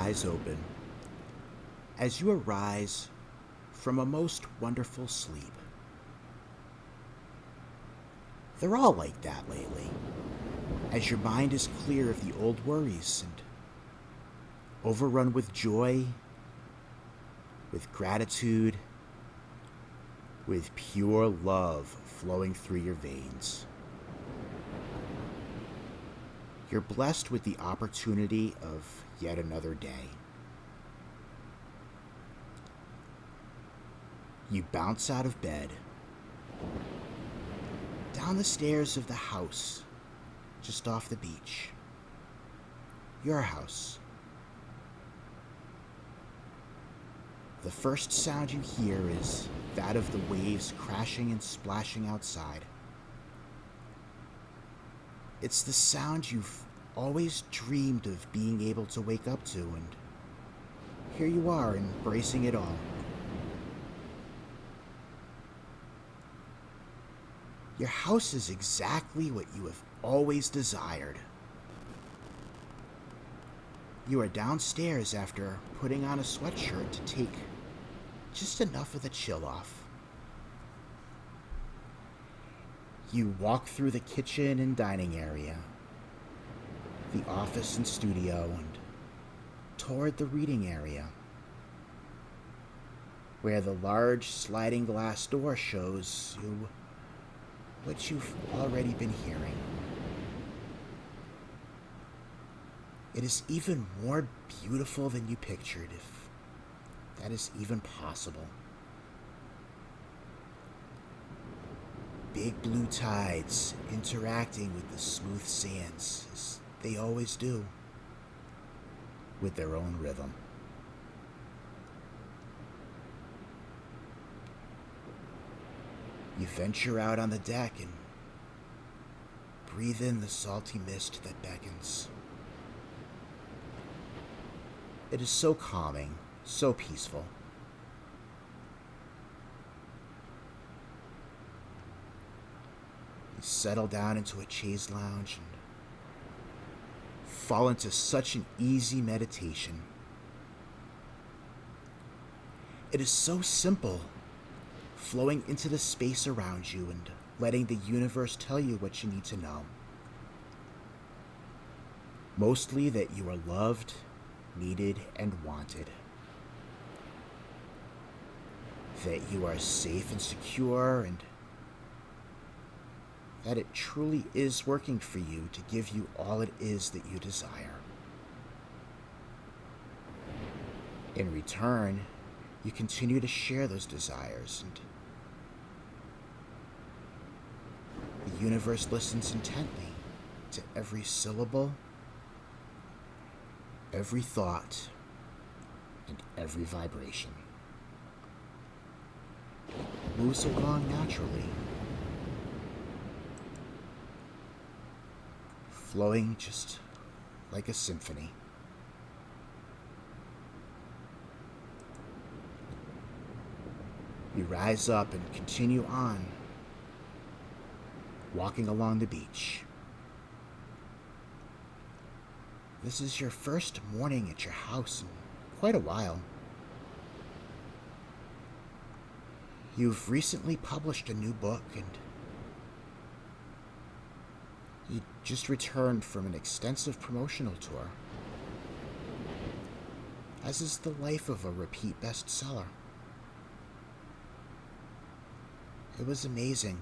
eyes open as you arise from a most wonderful sleep. They're all like that lately, as your mind is clear of the old worries and overrun with joy, with gratitude, with pure love flowing through your veins. You're blessed with the opportunity of yet another day. You bounce out of bed, down the stairs of the house just off the beach. Your house. The first sound you hear is that of the waves crashing and splashing outside. It's the sound you've always dreamed of being able to wake up to, and here you are embracing it all. Your house is exactly what you have always desired. You are downstairs after putting on a sweatshirt to take just enough of the chill off. You walk through the kitchen and dining area, the office and studio, and toward the reading area, where the large sliding glass door shows you what you've already been hearing. It is even more beautiful than you pictured, if that is even possible. Big blue tides interacting with the smooth sands, as they always do, with their own rhythm. You venture out on the deck and breathe in the salty mist that beckons. It is so calming, so peaceful. You settle down into a chaise lounge and fall into such an easy meditation. It is so simple, flowing into the space around you and letting the universe tell you what you need to know. Mostly that you are loved, needed, and wanted. That you are safe and secure, and that it truly is working for you to give you all it is that you desire. In return, you continue to share those desires, and the universe listens intently to every syllable, every thought, and every vibration. It moves along naturally, flowing just like a symphony. You rise up and continue on, walking along the beach. This is your first morning at your house in quite a while. You've recently published a new book, and you just returned from an extensive promotional tour, as is the life of a repeat bestseller. It was amazing,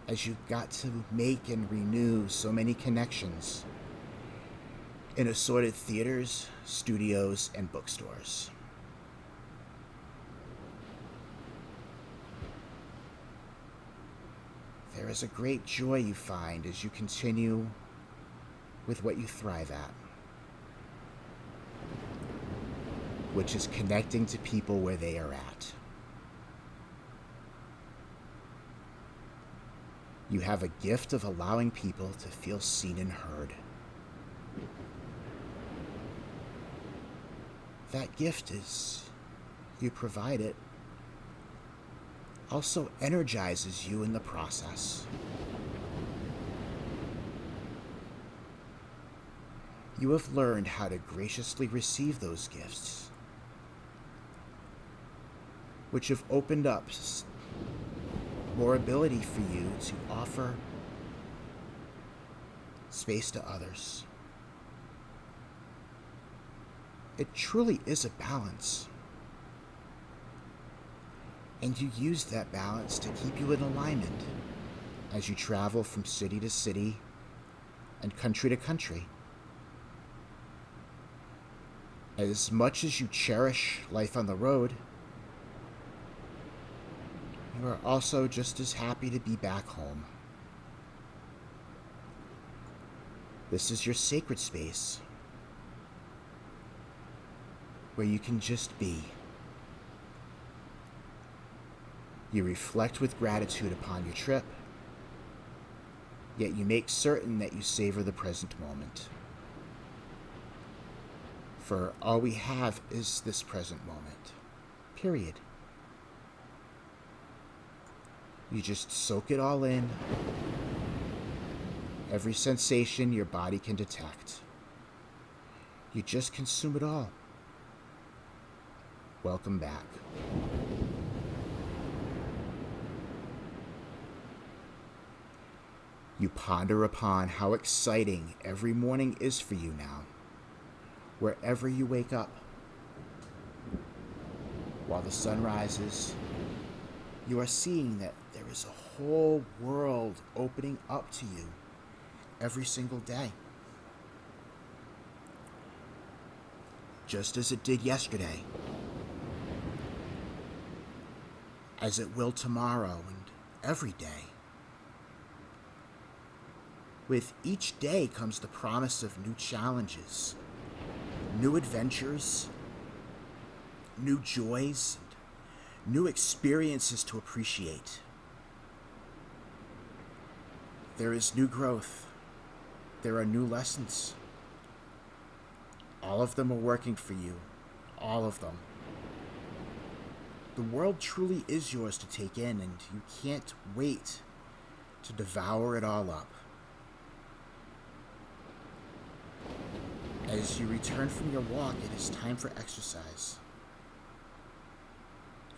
as you got to make and renew so many connections in assorted theaters, studios, and bookstores. There is a great joy you find as you continue with what you thrive at, which is connecting to people where they are at. You have a gift of allowing people to feel seen and heard. That gift, is you provide it, also energizes you in the process. You have learned how to graciously receive those gifts, which have opened up more ability for you to offer space to others. It truly is a balance. And you use that balance to keep you in alignment as you travel from city to city and country to country. As much as you cherish life on the road, you are also just as happy to be back home. This is your sacred space, where you can just be. You reflect with gratitude upon your trip, yet you make certain that you savor the present moment. For all we have is this present moment, period. You just soak it all in, every sensation your body can detect. You just consume it all. Welcome back. You ponder upon how exciting every morning is for you now, wherever you wake up. While the sun rises, you are seeing that there is a whole world opening up to you every single day. Just as it did yesterday, as it will tomorrow and every day. With each day comes the promise of new challenges, new adventures, new joys, and new experiences to appreciate. There is new growth. There are new lessons. All of them are working for you. All of them. The world truly is yours to take in, and you can't wait to devour it all up. As you return from your walk, it is time for exercise.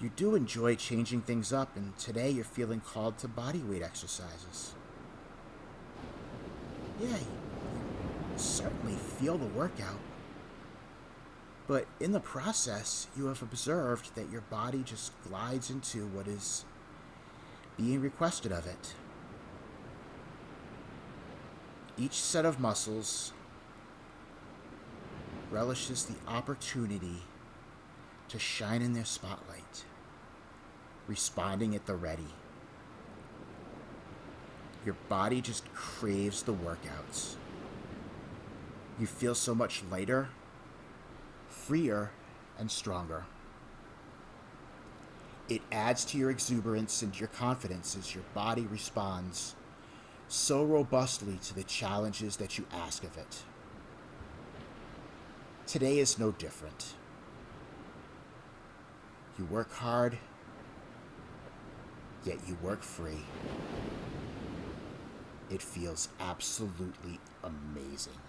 You do enjoy changing things up, and today you're feeling called to bodyweight exercises. Yeah, you certainly feel the workout. But in the process, you have observed that your body just glides into what is being requested of it. Each set of muscles relishes the opportunity to shine in their spotlight, responding at the ready. Your body just craves the workouts. You feel so much lighter, freer, and stronger. It adds to your exuberance and your confidence as your body responds so robustly to the challenges that you ask of it. Today is no different. You work hard, yet you work free. It feels absolutely amazing.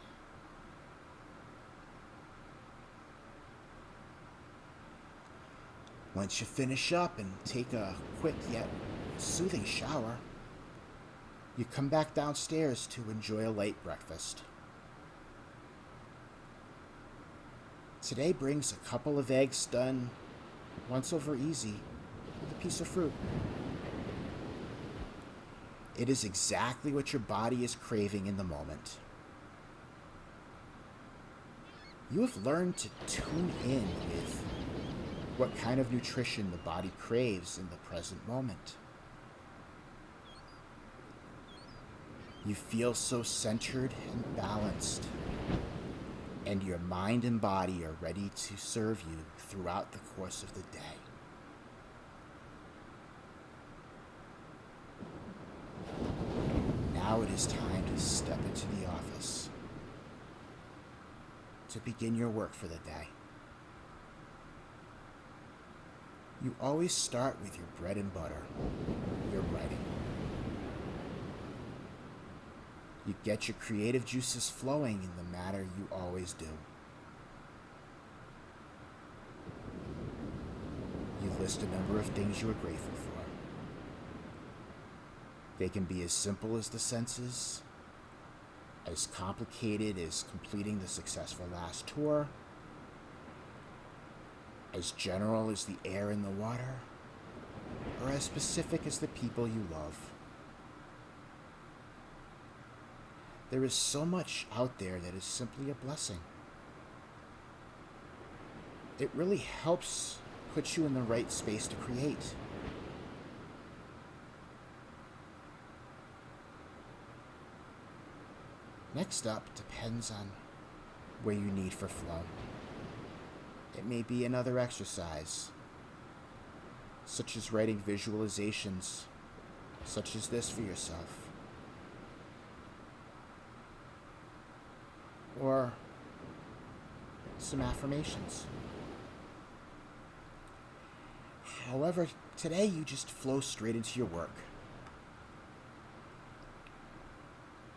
Once you finish up and take a quick yet soothing shower, you come back downstairs to enjoy a light breakfast. Today brings a couple of eggs done once over easy with a piece of fruit. It is exactly what your body is craving in the moment. You have learned to tune in with what kind of nutrition the body craves in the present moment. You feel so centered and balanced, and your mind and body are ready to serve you throughout the course of the day. Now it is time to step into the office to begin your work for the day. You always start with your bread and butter, your writing. You get your creative juices flowing in the manner you always do. You list a number of things you are grateful for. They can be as simple as the senses, as complicated as completing the successful last tour, as general as the air and the water, or as specific as the people you love. There is so much out there that is simply a blessing. It really helps put you in the right space to create. Next up depends on where you need for flow. It may be another exercise, such as writing visualizations, such as this for yourself. Or some affirmations. However, today you just flow straight into your work,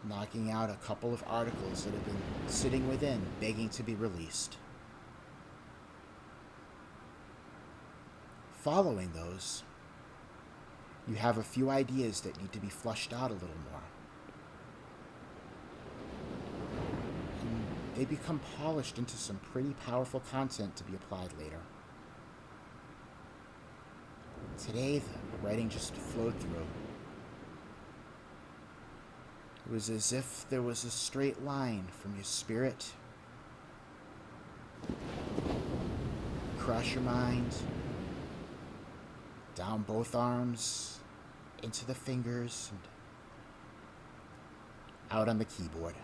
knocking out a couple of articles that have been sitting within, begging to be released. Following those, you have a few ideas that need to be flushed out a little more. And they become polished into some pretty powerful content to be applied later. Today, the writing just flowed through. It was as if there was a straight line from your spirit across your mind, down both arms, into the fingers, and out on the keyboard.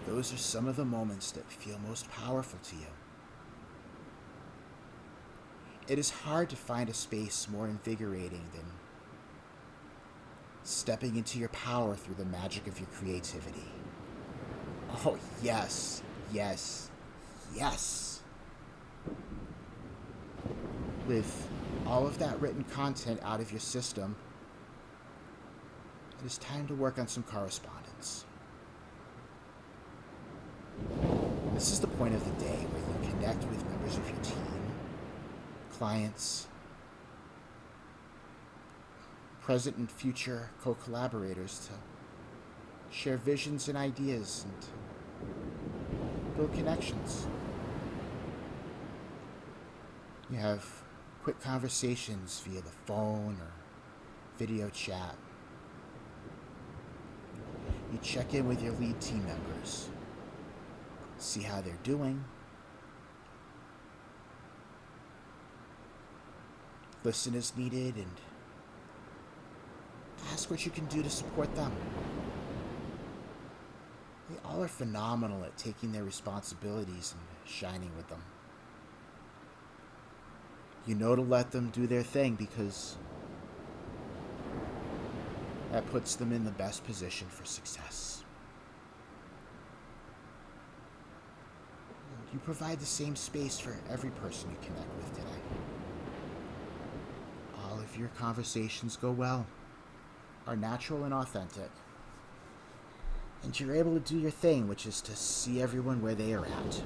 Those are some of the moments that feel most powerful to you. It is hard to find a space more invigorating than stepping into your power through the magic of your creativity. Oh, yes, yes, yes. With all of that written content out of your system, it is time to work on some correspondence. This is the point of the day where you connect with members of your team, clients, present and future co-collaborators to share visions and ideas and build connections. You have quick conversations via the phone or video chat. You check in with your lead team members, see how they're doing, listen as needed, and ask what you can do to support them. They all are phenomenal at taking their responsibilities and shining with them. You know to let them do their thing because that puts them in the best position for success. You provide the same space for every person you connect with today. All of your conversations go well, are natural and authentic, and you're able to do your thing, which is to see everyone where they are at.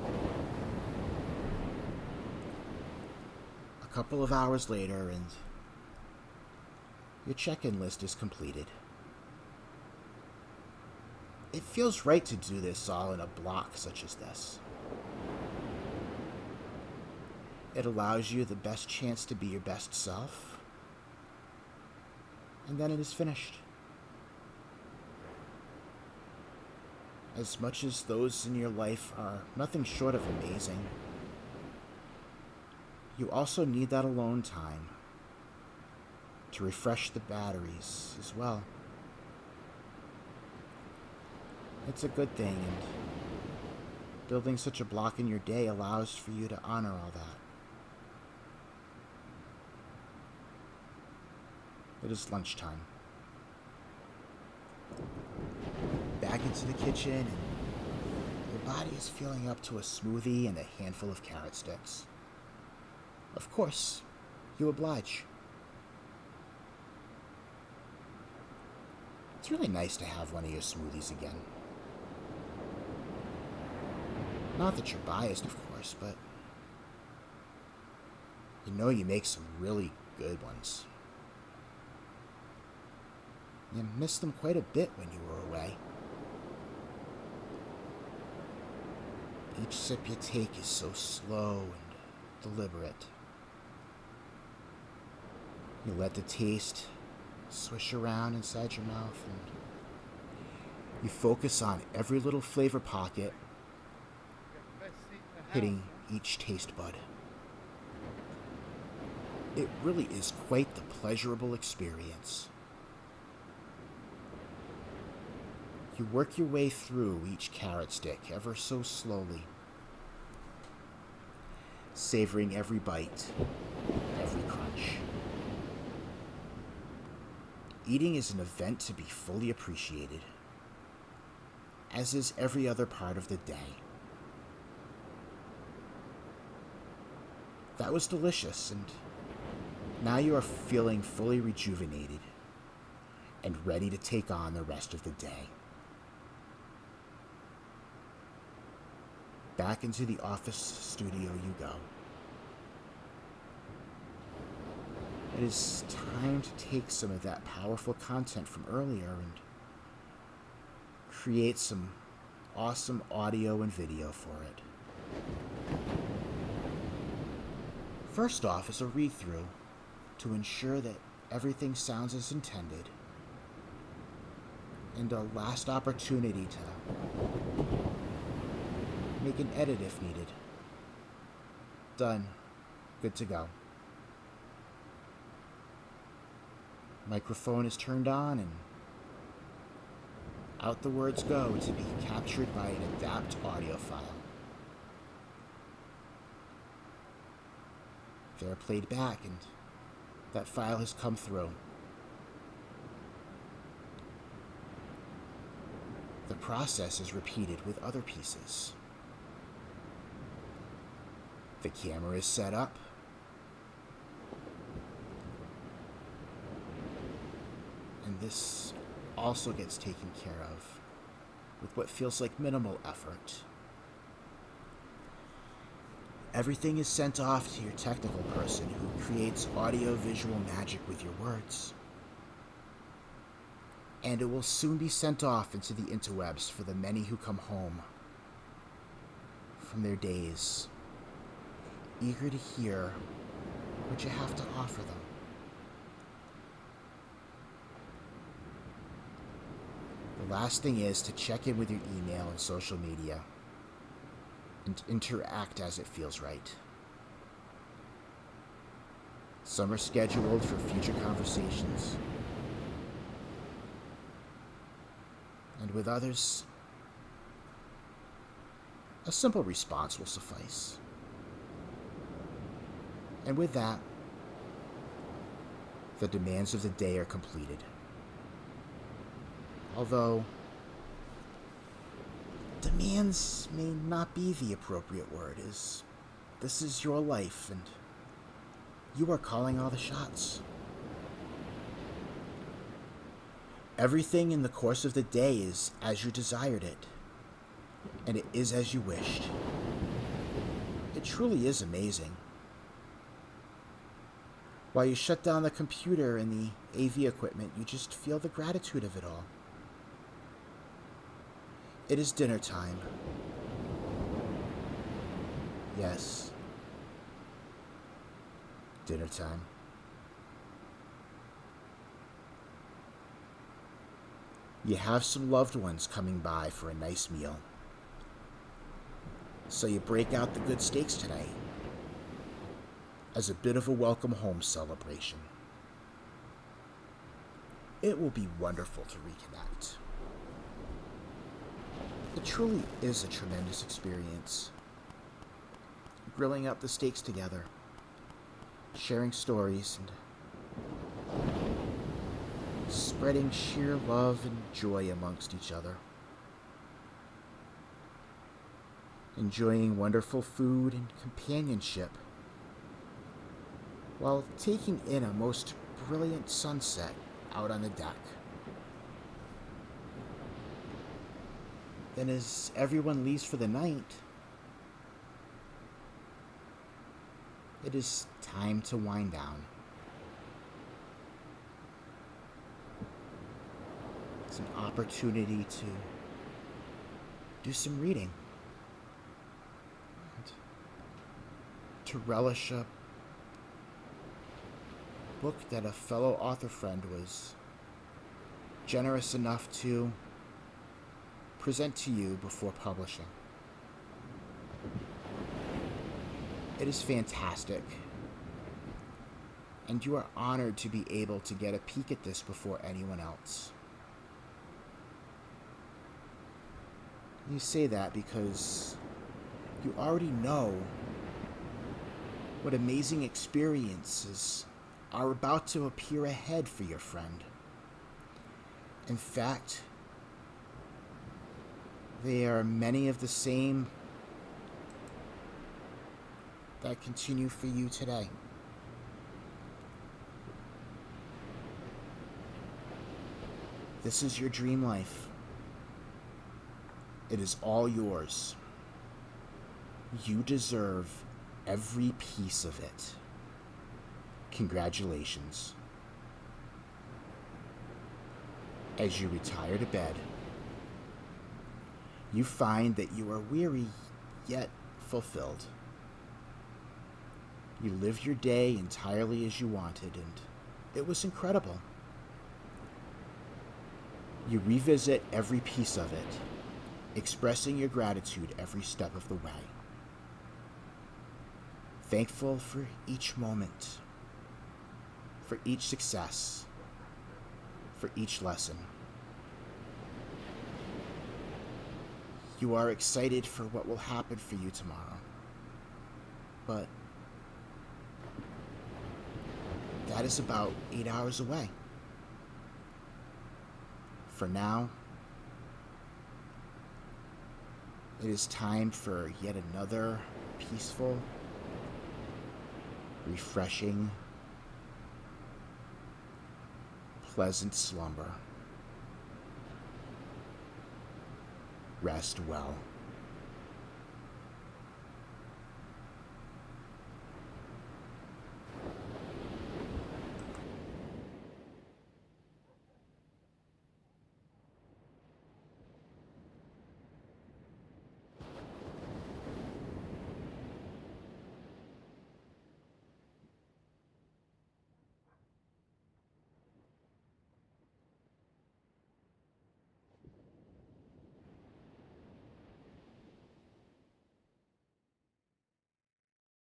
A couple of hours later, and your check-in list is completed. It feels right to do this all in a block such as this. It allows you the best chance to be your best self, and then it is finished. As much as those in your life are nothing short of amazing, you also need that alone time to refresh the batteries as well. It's a good thing, and building such a block in your day allows for you to honor all that. It is lunchtime. Back into the kitchen, and your body is filling up to a smoothie and a handful of carrot sticks. Of course, You oblige. It's really nice to have one of your smoothies again. Not that you're biased, of course, but you know you make some really good ones. You missed them quite a bit when you were away. Each sip you take is so slow and deliberate. You let the taste swish around inside your mouth, and you focus on every little flavor pocket hitting each taste bud. It really is quite the pleasurable experience. You work your way through each carrot stick ever so slowly, savoring every bite, every crunch. Eating is an event to be fully appreciated, as is every other part of the day. That was delicious, and now you are feeling fully rejuvenated and ready to take on the rest of the day. Back into the office studio you go. It is time to take some of that powerful content from earlier and create some awesome audio and video for it. First off is a read-through to ensure that everything sounds as intended, and a last opportunity to make an edit if needed. Done. Good to go. Microphone is turned on and out the words go to be captured by an adapt audio file. They're played back and that file has come through. The process is repeated with other pieces. The camera is set up. And this also gets taken care of with what feels like minimal effort. Everything is sent off to your technical person who creates audio-visual magic with your words. And it will soon be sent off into the interwebs for the many who come home from their days, eager to hear what you have to offer them. The last thing is to check in with your email and social media and interact as it feels right. Some are scheduled for future conversations, and with others, a simple response will suffice. And with that, the demands of the day are completed. Although, demands may not be the appropriate word, as this is your life and you are calling all the shots. Everything in the course of the day is as you desired it, and it is as you wished. It truly is amazing. While you shut down the computer and the AV equipment, you just feel the gratitude of it all. It is dinner time. Yes. Dinner time. You have some loved ones coming by for a nice meal. So you break out the good steaks tonight as a bit of a welcome home celebration. It will be wonderful to reconnect. It truly is a tremendous experience. Grilling up the steaks together, sharing stories, and spreading sheer love and joy amongst each other. Enjoying wonderful food and companionship while taking in a most brilliant sunset out on the deck. Then, as everyone leaves for the night, it is time to wind down. It's an opportunity to do some reading, and to relish a book that a fellow author friend was generous enough to present to you before publishing. It is fantastic, and you are honored to be able to get a peek at this before anyone else. You say that because you already know what amazing experiences are about to appear ahead for your friend. In fact, there are many of the same that continue for you today. This is your dream life. It is all yours. You deserve every piece of it. Congratulations. As you retire to bed, you find that you are weary yet fulfilled. You lived your day entirely as you wanted, and it was incredible. You revisit every piece of it, expressing your gratitude every step of the way. Thankful for each moment, for each success, for each lesson. You are excited for what will happen for you tomorrow, but that is about 8 hours away. For now, it is time for yet another peaceful, refreshing, pleasant slumber. Rest well.